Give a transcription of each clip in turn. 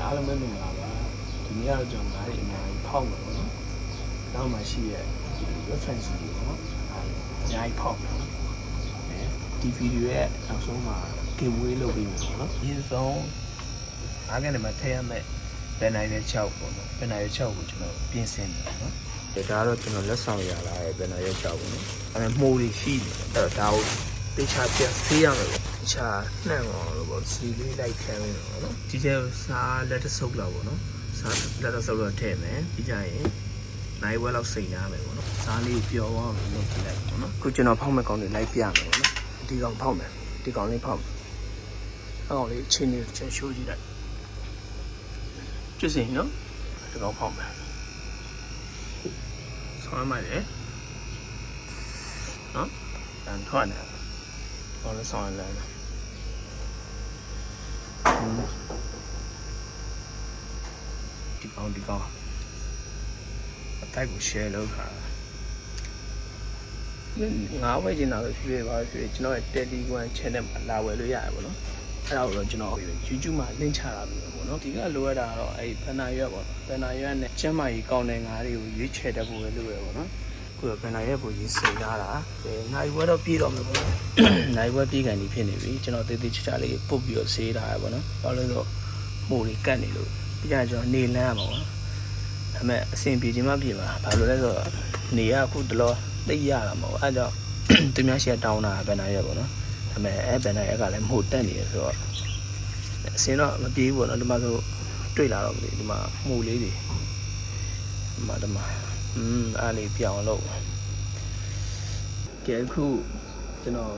အားလုံးပဲမင်္ဂလာပါဒီနေ့ကတော့ကျွန်တော်ငါးတွေအများကြီးဖောက်မယ်ပေါ့နော်နောက်မှရှိရဲ့ဒီ reference တွေပေါ့နော်အများကြီးဖောက်မယ်ဒီဗီဒီယိုရဲ့နောက်ဆုံးမှာ giveaway လုပ်ပေးမယ်ပေါ့နော်အရင်ဆုံးအားကနေမှထည့်ရမယ်ဘယ်နိုင်ရဲ့6ပေါ့နော်ဘယ်နိုင်ရဲ့6ကိုကျွန်တော်ပြင်ဆင်တယ်ပေါ့နော်ဒါကတော့ကျွန်တော်လက်ဆောင်ရလာရဲ့ဘယ်နိုင်ရဲ့6ပေါ့နော်အဲမှုတွေရှိတယ်အဲ့တော့ဒါကိုတေချာပြန်ဆေးရမယ်ပေါ့တေချာနှံ့အောင်လို့ပေါ့စီလေးလိုက်ခံရမယ်ပေါ့နော်ဒီကျစားလက်တဆုပ်လောက်ပေါ့နော်စားလက်တဆုပ်လောက်ထည့်မယ်ပြီးကြရင်နိုင်ဝဲလောက်စိန်ရမယ်ပေါ့နော်စားလေးပျော်သွားအောင်လုပ်ပြလိုက်ပေါ့နော်ခုကျွန်တော်ဖောက်မဲ့ကောင်တွေလိုက်ပြမယ်ပေါ့နော်ဒီကောင်ဖောက်မယ်ဒီကောင်လေးဖောက်မယ်အဲ့ကောင်လေးချင်းလေးချက်ရှိုးကြည့်လိုက်ကျွတ်စင်နော်ဒီကောင်ဖောက်မယ်ဆောင်းမှလည်းနော်တန်ထွက်နေဘာလို့ဆောင်းလဲဒီကောင်အတိုက်ကို share လုပ်တာငါဝယ်ချင်တာပဲဖြစ်ဖြစ်ပါဖြစ်ကျွန်တော်ရဲ့ Telegram channel မှာလာဝယ်လို့ရတယ်ပေါ့နော်အဲ့ဒါကိုတော့ကျွန်တော် YouTube မှာ link ချတာပြီးပေါ့နော်ဒီကလိုရတာတော့အဲ့ဘန်နာရွက်ပေါ့ဘန်နာရွက်နဲ့ကျမ်းမာရေးကောင်းတဲ့ငါးတွေကိုရွေးချယ်တတ်ဖို့ပဲလုပ်ရပေါ့နော်ခုတော့ဘန်နာရွက်ကိုရေးစိတ်လာတာနိုင်ဝဲတော့ပြေးတော့မယ်ပေါ့နော်နိုင်ဝဲပြေးကန်ဒီဖြစ်နေပြီကျွန်တော်တေးသေးချာချာလေးပုတ်ပြီးတော့ဆေးထားရပေါ့နော်ဘာလို့လဲဆိုတော့မှုတွေကတ်နေလို့ပြီးကြကျွန်တော်နေလန်းပါပေါ့ဒါပေမဲ့အဆင်ပြေခြင်းမပြေပါဘာလို့လဲဆိုတော့နေရအခုတလောသိရတာမဟုတ်အဲ့ကြောင့်သူများရှက်တောင်းတာဘန်နာရွက်ပေါ့နော်ဒါပေမဲ့အဲ့ဘန်နာရွက်ကလည်းမှုတက်နေရဆိုတော့အစင်းတော့မပြေးဘူးပေါ့နော်ဒီမှာဆိုတွေ့လာတော့ဒီမှာမှုလေးတွေဒီမှာအားလေးပြောင်းလို့ကဲအခုကျွန်တော်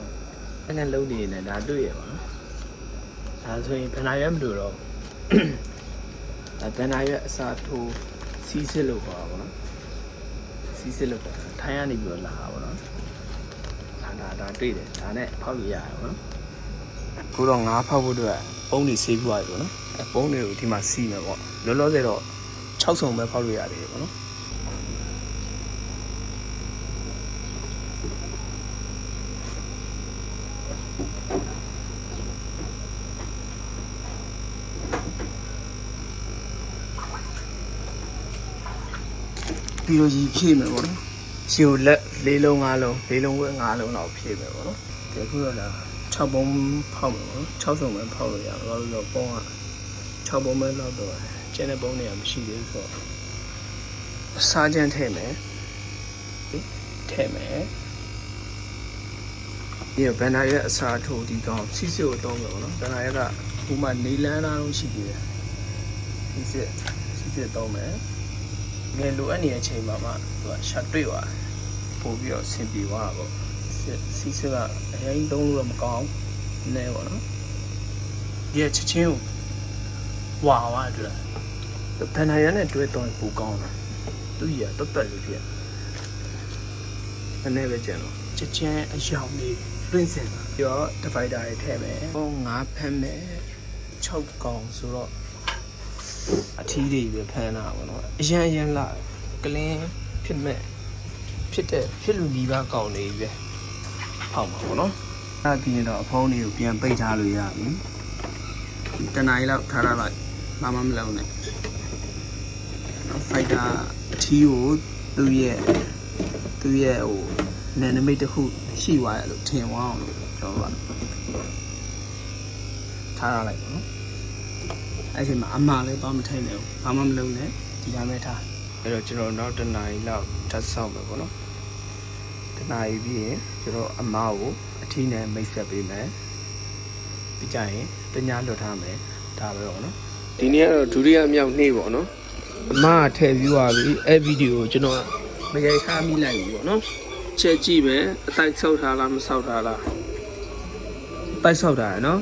အဲ့နဲ့လုံးနေနေဒါတွေ့ရပါနော်ဒါဆိုရင်ဘန်နာရွက်မလို့တော့ဒါဘန်နာရွက်အစားထိုးစီးစစ်လို့ပါပေါ့နော်စီးစစ်လို့ထိုင်းကနေပြီးတော့လာပါပေါ့နော်ဒါတွေ့တယ်ဒါနဲ့ဖောက်ရရပါနော်ခုတော့ငါးဖောက်ဖို့အတွက်ပုံးတွေဆေးပြသွားပြီပေါ့နော်အဲပုံးတွေကိုဒီမှာစီးမယ်ပေါ့လောလောဆယ်တော့6ဆုံပဲဖောက်လို့ရတယ်ပေါ့နော်ပြီးတော့ကြီးဖြည့်မယ်ပေါ့နော်ရှီကိုလက်၄လုံး၅လုံး၄လုံးဝဲ၅လုံးတော့ဖြည့်မယ်ပေါ့နော်ဒီခုတော့လာ6ပုံဖောက်မယ်ပေါ့နော်6ဆုံပဲဖောက်လို့ရတယ်ဘာလို့လဲဆိုတော့ပုံက6ပုံပဲလောက်တော့ကျန်တဲ့ပုံတွေကမရှိသေးဘူးဆိုတော့စားကြမ်းထည့်မယ်ဒီဘန်နာရဲ့အစားထိုးဒီကောင်စီစစ်ကိုတောင်းမယ်ပေါ့နော်ဘန်နာရဲ့ကဟိုမှာနေလန်းသားလုံးရှိသေးတယ်စီစစ်တောင်းမယ်ငယ်လိုအပ်နေတဲ့အချိန်မှာမှသူကရှက်တွေ့သွားပို့ပြီးတော့ဆင်ပြေသွားတာပေါ့စီစစ်ကအရင်တုံးလို့တော့မကောင်းနဲပေါ့နော်ဒီကချက်ချင်းကိုဝါသွားတယ်ဘန်နာရနဲ့တွဲတော့ပိုကောင်းတယ်သူကြီးကတက်လို့ဖြစ်အနေပဲကျန်တော့ချက်ချင်းအယောင်လေးတွင်းစင်တာပြီးတော့ divider တွေထည့်မယ်ဟို9ဖမ်းမယ်6កောင်ဆိုတော့အထီးတွေပဲဖမ်းတာပေါ့နော်အရန်လာကလင်းဖြစ်လူနီးပါးကောင်းနေပြီဖောက်မှာပေါ့နော်အဲ့ပြီးရင်တော့အဖုံးတွေကိုပြန်ပိတ်ထားလို့ရပြီတနားရီလောက်ထားလိုက်မလုံးနဲ့ဖိုက်တာအထီးကိုသူ့ရဲ့ဟိုနယ်နိမိတ်တစ်ခုရှိသွားတယ်လို့ထင်သွားအောင်လို့ကျွန်တော်ကထားရလိုက်ပါနော်အဲ့ဒီမှာအမှားလည်းတော့မထိန်နဲ့ဘာမှမလုပ်နဲ့ဒီတိုင်းပဲထားအဲ့တော့ကျွန်တော်နောက်တနားရီလောက်ဓာတ်ဆောက်မယ်ပေါ့နော်တနားရီပြီးရင်ကျွန်တော်အမှားကိုအထီးနဲ့မိတ်ဆက်ပေးမယ်ပြီးကြရင်တ냐လွတ်ထားမယ်ဒါပဲပေါ့နော်ဒီနေ့ကတော့ဒုတိယမြောက်နေ့ပေါ့နော်အမှားထည့်ပြီးသွားပြီအဲ့ဗီဒီယိုကိုကျွန်တော်မရိုက်ထားမိလိုက်ဘူးပေါ့နော်ချက်ကြည့်ပဲအတိုက်ဆောက်ထားလားမဆောက်ထားလားတိုက်ဆောက်ထားရနော်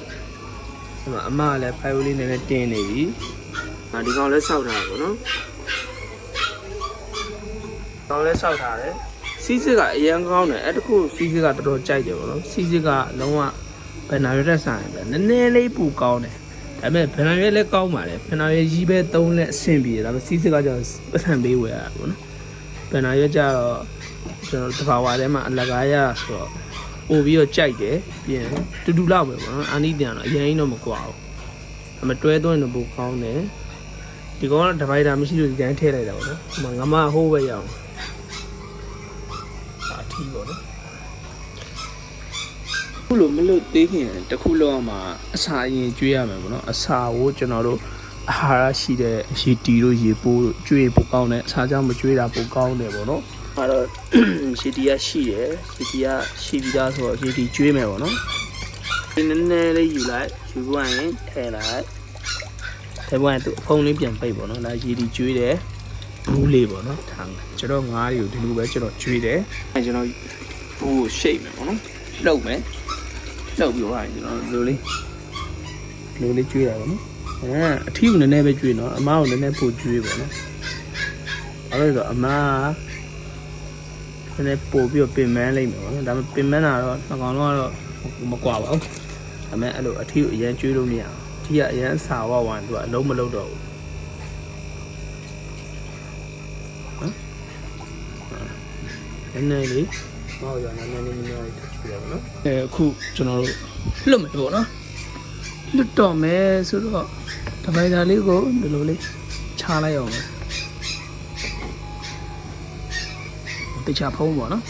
ဒီမှာအမကလည်းဖိုင်ယိုလေးနည်းနည်းတင်းနေပြီဒီကောင်လည်းဆောက်ထားပါတော့ကောင်လည်းဆောက်ထားတယ်စီးစစ်ကအရန်ကောင်းတယ်အဲ့တခုစီးစစ်ကတော်တော်ကြိုက်တယ်ပေါ့နော်စီးစစ်ကလုံးဝဘန်နာရွက်တက်ဆိုင်ပဲနည်းနည်းလေးပူကောင်းတယ်ဒါပေမဲ့ဘန်နာရွက်လည်းကောင်းပါလေဘန်နာရွက်ကြီးပဲသုံးလက်အဆင်ပြေတယ်ဒါပေမဲ့စီးစစ်ကကျတော့ပတ်စံပေးဝယ်ရတာပေါ့နော်ဘန်နာရွက်ကျတော့ကျွန်တော်တဘာဝထဲမှာအလကားရဆိုတော့ပို့ပြီးတော့ကြိုက်တယ်ပြင်တူလောက်ပဲပေါ့နော်အာနိတန်တော့အရင်တော့မကွာဘူး မတွဲသွင်းတော့ပိုကောင်းတယ်ဒီကောင်ကဒီဗိုက်တာမရှိလို့ဒီတိုင်းထည့်လိုက်တာပေါ့နော်ဒီမှာငမဟိုးပဲရအောင်အထီးပေါ့နော်ခုလိုမလို့သေးခင်တခုလောက်မှအစာအရင်ကျွေးရမယ်ပေါ့နော်အစာကိုကျွန်တော်တို့အာဟာရရှိတဲ့ရေတီတို့ရေပိုးကျွေးပိုကောင်းတယ်အစာကြောင့်မကျွေးတာပိုကောင်းတယ်ပေါ့နော်အဲ့တော့ရေတီကရှိတယ်ရေတီကရှိပြီးသားဆိုတော့ရေတီကျွေးမယ်ပေါ့နော်နည်းနည်းလေးယူလိုက်ယူသွားရင်ထည့်လိုက်ထည့်သွားရင်သူအဖုံးလေးပြန်ပိတ်ပေါ့နော်ဒါရေတီကျွေးတယ်ဘူးလေးပေါ့နော်ထားမယ်ကျွန်တော်ငါးတွေကိုဒီလိုပဲကျွန်တော်ကျွေးတယ်အဲကျွန်တော်ဘူးကိုရှိတ်မယ်ပေါ့နော်လှုပ်မယ်လှုပ်ပြီးတော့ကျွန်တော်လိုလေးကျွေးတာပေါ့နော်အထီးကိုနည်းနည်းပဲကျွေးနော်အမားကိုနည်းနည်းပိုကျွေးပေါ့နော်အဲ့ဒါဆိုအမားနည်းနည်းပို့ပြီးတော့ပင်မန်းလိုက်မယ်ပေါ့နော်ဒါပေမဲ့ပင်မန်းတာတော့နှစ်ကောင်လုံးကတော့မကွာပါဘူးဒါပေမဲ့အဲ့လိုအထီးကိုအရန်ကျွေးလို့မရအောင်အထီးကအရန်စာဝဝိုင်းသူကအလုံးမလုံးတော့ဘူးနည်းနည်းလေးမောက်ရနည်းနည်းလေးများလေးထည့်ပြရပါတော့အခုကျွန်တော်တို့လွတ်မယ်ပေါ့နော်လွတ်တော့မယ်ဆိုတော့တပိုင်သားလေးကိုဒီလိုလေးချလိုက်အောင်မယ်တခြားဖုံးပေါ့နော်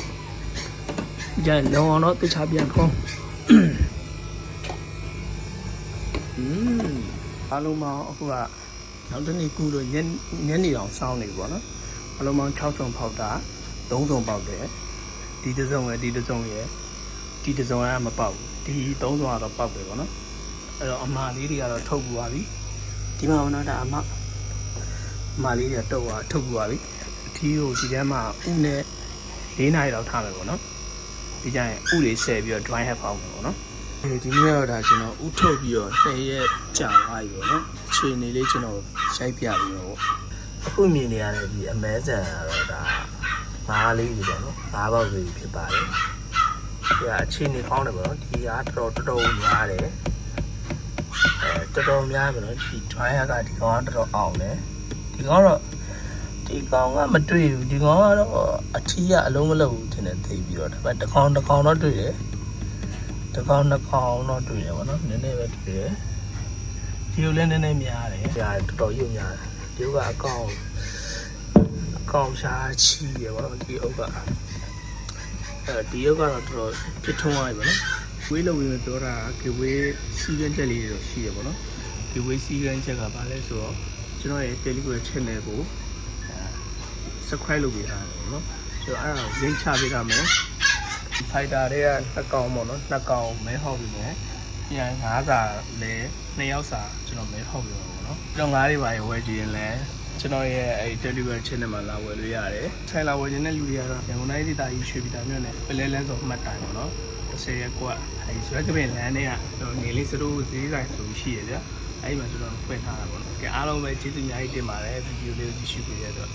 ကြိုင်လောအောင်တော့တခြားပြန်ဖုံးအားလုံးပေါင်းအခုကနောက်တစ်နေ့ကူလို့ညနေအောင်စောင်းနေပြီပေါ့နော်အားလုံးပေါင်း6စုံပေါက်တာ3စုံပေါက်တယ်ဒီတစ်စုံရဲ့ဒီတစ်စုံရဲ့ဒီတစ်စုံကမပေါက်ဘူးဒီ3စုံကတော့ပေါက်တယ်ပေါ့နော်အဲ့တော့အမလေးတွေကတော့ထုတ်ပူသွားပြီဒီမှာကတော့ဒါအမလေးတွေတုတ်သွားထုတ်ပူသွားပြီအထီးကိုဒီထဲမှာဥနဲ့4နာရီလောက်ထားမယ်ပေါ့နော်ဒီကျရင်ဥတွေဆယ်ပြီးတော့ dry half အောင်ပေါ့နော်ဒီနေ့တော့ဒါကျွန်တော်ဥထုတ်ပြီးတော့2ရက်ကြာသွားပြီပေါ့နော်အခြေအနေလေးကျွန်တော်ရိုက်ပြပြီးတော့အခုမြင်နေရတဲ့ဒီအမဲဆန်ကတော့ဒါ5လေးတွေပေါ့နော်5ပေါက်လေးဖြစ်ပါတယ်ဒီကအခြေအနေကောင်းတယ်ပေါ့နော်ဒီကတော်တော်များတယ်တော်တော်များပြီနော်ဒီ dry half ကဒီကောင်ကတော်တော်အောင်တယ်ဒီကောင်တော့ဒီကောင်ကမတွေ့ဘူးဒီကောင်ကတော့အထီးကအလုံးမလုံးဘူးထင်တယ်သိပြီးတော့ဒါပေမဲ့တစ်ကောင်တော့တွေ့တယ်တစ်ကောင်နှစ်ကောင်တော့တွေ့တယ်ဗောနော်နည်းနည်းပဲတွေ့တယ်ဒီလိုလည်းနည်းနည်းများတယ်ဒါတော်တော်ရုပ်များတယ်ဒီကအကောင်ရှားချီရယ်ဗောနော်ဒီအုပ်ကဒီအုပ်ကတော့တော်တော်ဖြစ်ထွန်းသွားပြီဗောနော်ဝေးလို့ဝင်ပြောတာကဝေးစီးကန်းချက်လေးတွေရှိရယ်ဗောနော်ကဝေးစီးကန်းချက်ကဘာလဲဆိုတော့ကျွန်တော်ရဲ့ Telegram channel ကိုsubscribe လုပ်ပေးထားတယ်ပေါ့နော်ဆိုတော့အဲ့ဒါကို link ချပေးထားမယ်ဒီ fighter တွေက2ကောင်ပေါ့နော်2ကောင်မဲဟောက်ပြီးမယ်ပြန်5စာလဲ2ယောက်စာကျွန်တော်မဲဟောက်ပြီးပါပေါ့နော်ကျွန်တော်5တွေပါရဝယ်ကြည့်ရင်လဲကျွန်တော်ရဲ့အဲ့ Telegram channel မှာလာဝယ်လို့ရတယ်ဆိုင်လာဝယ်ခြင်းတဲ့လူတွေကတော့ရန်ကုန်တိုင်းဒေသကြီးရွှေပြည်သာမြို့နယ်ပလဲလန်းဆိုမှတ်တိုင်ပေါ့နော်10ရက်ကွာအဲ့ဒီဆွဲကပင်လမ်းတွေကကျွန်တော်ငယ်လေးစတိုးဈေးဆိုင်ဆိုရှိရဗျအဲ့ဒီမှာကျွန်တော်ဖွင့်ထားတာပေါ့နော်ကဲအားလုံးပဲကျေးဇူးအများကြီးတင်ပါတယ်ဗီဒီယိုလေးကိုကြည့်ရှုပေးရတော့